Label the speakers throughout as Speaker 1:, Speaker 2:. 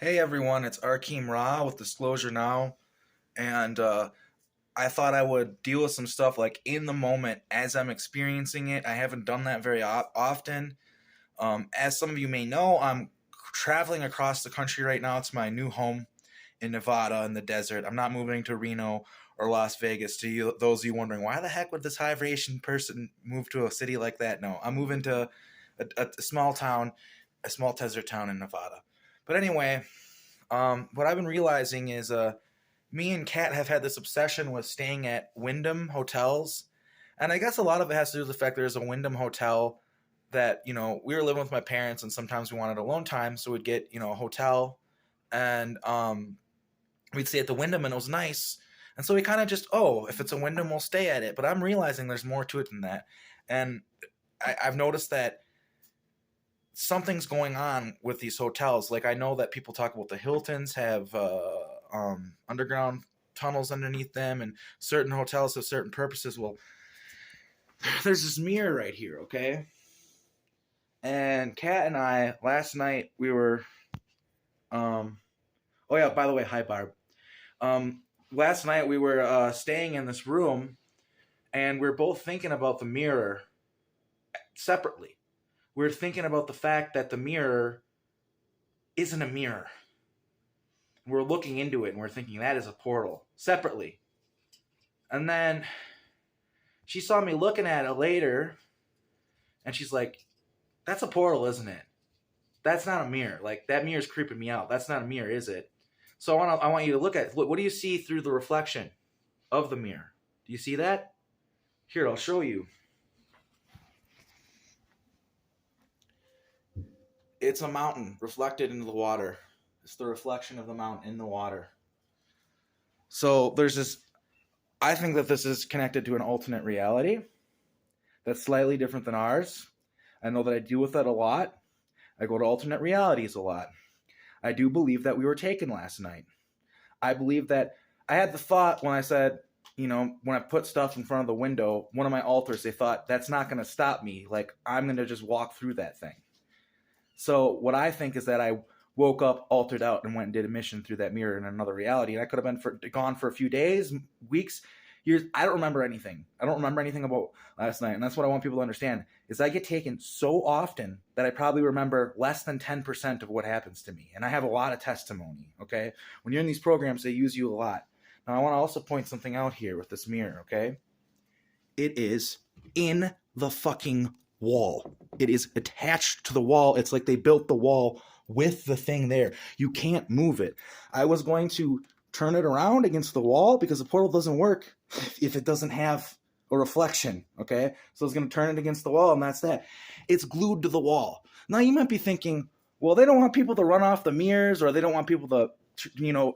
Speaker 1: Hey everyone, it's Arkeem Ra with Disclosure Now, and I thought I would deal with some stuff like in the moment as I'm experiencing it. I haven't done that very often. As some of you may know, I'm traveling across the country right now. It's my new home in Nevada in the desert. I'm not moving to Reno or Las Vegas. To you, those of you wondering, why the heck would this high vibration person move to a city like that? No, I'm moving to a small town, a small desert town in Nevada. But anyway, what I've been realizing is me and Kat have had this obsession with staying at Wyndham hotels. And I guess a lot of it has to do with the fact there's a Wyndham hotel that, we were living with my parents and sometimes we wanted alone time. So we'd get, a hotel and we'd stay at the Wyndham and it was nice. And so we kind of just, oh, if it's a Wyndham, we'll stay at it. But I'm realizing there's more to it than that. And I've noticed that something's going on with these hotels. Like I know that people talk about the Hiltons have underground tunnels underneath them, and certain hotels have certain purposes. Well, there's this mirror right here, okay? And Kat and I last night we were. Oh yeah, by the way, hi Barb. Last night we were staying in this room, and we are both thinking about the mirror separately. We're thinking about the fact that the mirror isn't a mirror. We're looking into it and we're thinking that is a portal separately. And then she saw me looking at it later and she's like, that's a portal, isn't it? That's not a mirror. Like, that mirror's creeping me out. That's not a mirror, is it? So I want you to look at it. What do you see through the reflection of the mirror? Do you see that? Here, I'll show you. It's a mountain reflected into the water. It's the reflection of the mountain in the water. So there's this. I think that this is connected to an alternate reality that's slightly different than ours. I know that I deal with that a lot. I go to alternate realities a lot. I do believe that we were taken last night. I believe that I had the thought when I said, when I put stuff in front of the window, one of my alters, they thought, that's not going to stop me. Like, I'm going to just walk through that thing. So what I think is that I woke up, altered out, and went and did a mission through that mirror in another reality. And I could have been gone for a few days, weeks, years. I don't remember anything. I don't remember anything about last night. And that's what I want people to understand, is I get taken so often that I probably remember less than 10% of what happens to me. And I have a lot of testimony, okay? When you're in these programs, they use you a lot. Now, I want to also point something out here with this mirror, okay? It is in the fucking wall. It is attached to the wall. It's like they built the wall with the thing there. You can't move it. I was going to turn it around against the wall because the portal doesn't work if it doesn't have a reflection, okay? So I was going to turn it against the wall, and that's that. It's glued to the wall. Now, you might be thinking, well, they don't want people to run off the mirrors, or they don't want people to,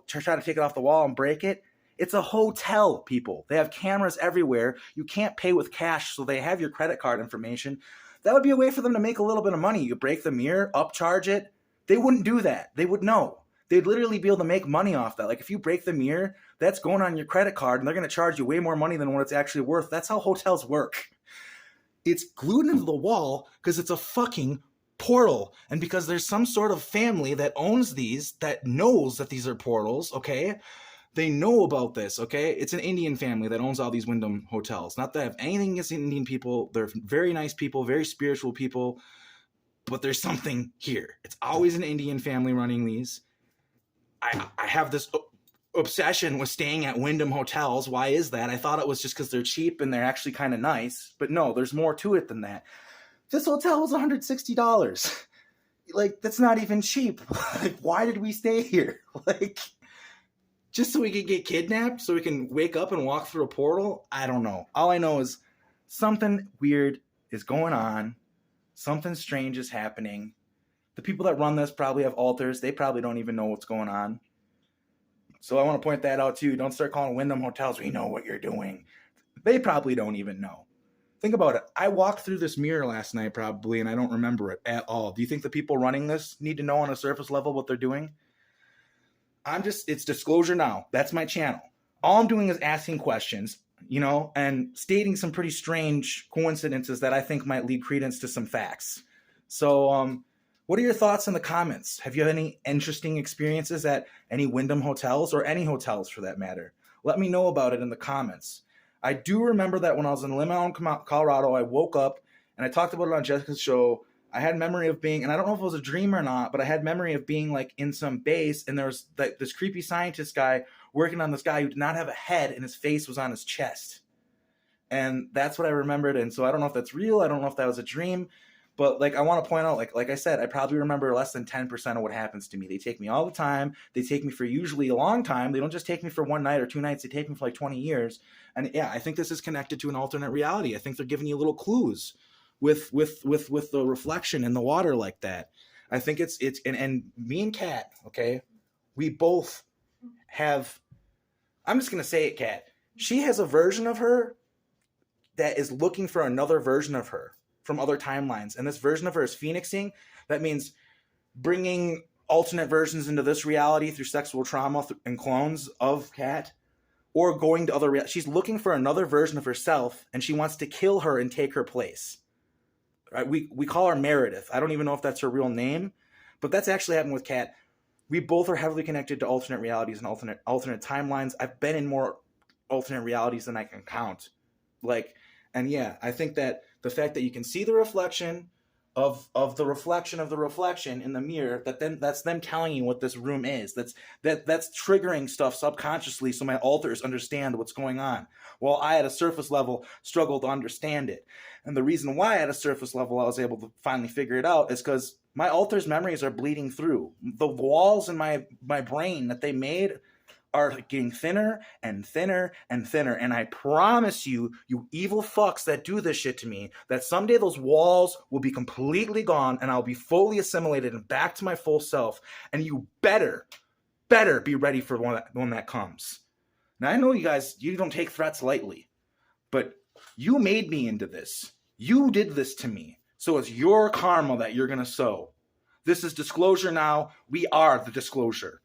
Speaker 1: try to take it off the wall and break it. It's a hotel, people. They have cameras everywhere. You can't pay with cash, so they have your credit card information. That would be a way for them to make a little bit of money. You break the mirror, upcharge it. They wouldn't do that. They would know. They'd literally be able to make money off that. Like, if you break the mirror, that's going on your credit card, and they're going to charge you way more money than what it's actually worth. That's how hotels work. It's glued into the wall because it's a fucking portal. And because there's some sort of family that owns these, that knows that these are portals, okay? They know about this, okay? It's an Indian family that owns all these Wyndham hotels. Not that I have anything against Indian people. They're very nice people, very spiritual people. But there's something here. It's always an Indian family running these. I have this obsession with staying at Wyndham hotels. Why is that? I thought it was just because they're cheap and they're actually kind of nice. But no, there's more to it than that. This hotel was $160. Like, that's not even cheap. Like, why did we stay here? Like, just so we could get kidnapped, so we can wake up and walk through a portal? I don't know. All I know is something weird is going on. Something strange is happening. The people that run this probably have alters. They probably don't even know what's going on. So I want to point that out too. Don't start calling Wyndham hotels. We know what you're doing. They probably don't even know. Think about it. I walked through this mirror last night probably, and I don't remember it at all. Do you think the people running this need to know on a surface level what they're doing? It's Disclosure Now. That's my channel. All I'm doing is asking questions, and stating some pretty strange coincidences that I think might lead credence to some facts. So, What are your thoughts in the comments? Have you had any interesting experiences at any Wyndham hotels or any hotels for that matter? Let me know about it in the comments. I do remember that when I was in Lynn Mountain, Colorado, I woke up and I talked about it on Jessica's show. I had memory of being, and I don't know if it was a dream or not, but I had memory of being like in some base, and there was like this creepy scientist guy working on this guy who did not have a head, and his face was on his chest. And that's what I remembered. And so I don't know if that's real. I don't know if that was a dream. But like I want to point out, like I said, I probably remember less than 10% of what happens to me. They take me all the time. They take me for usually a long time. They don't just take me for one night or 2 nights. They take me for like 20 years. And yeah, I think this is connected to an alternate reality. I think they're giving you little clues with the reflection in the water like that. I think it's and me and Kat, okay, we both have. I'm just gonna say it, Kat. She has a version of her that is looking for another version of her from other timelines. And this version of her is phoenixing. That means bringing alternate versions into this reality through sexual trauma and clones of Kat, or going to other she's looking for another version of herself, and she wants to kill her and take her place. Right? We call her Meredith. I don't even know if that's her real name, but that's actually happened with Kat. We both are heavily connected to alternate realities and alternate timelines. I've been in more alternate realities than I can count. And yeah, I think that the fact that you can see the reflection of the reflection of the reflection in the mirror, that's them telling you what this room is. That's triggering stuff subconsciously so my alters understand what's going on. While I at a surface level struggle to understand it. And the reason why at a surface level I was able to finally figure it out is because my alters memories are bleeding through. The walls in my brain that they made are getting thinner and thinner and thinner. And I promise you, you evil fucks that do this shit to me, that someday those walls will be completely gone and I'll be fully assimilated and back to my full self. And you better be ready for when that comes. Now, I know you guys, you don't take threats lightly, but you made me into this. You did this to me. So it's your karma that you're going to sow. This is disclosure now. We are the disclosure.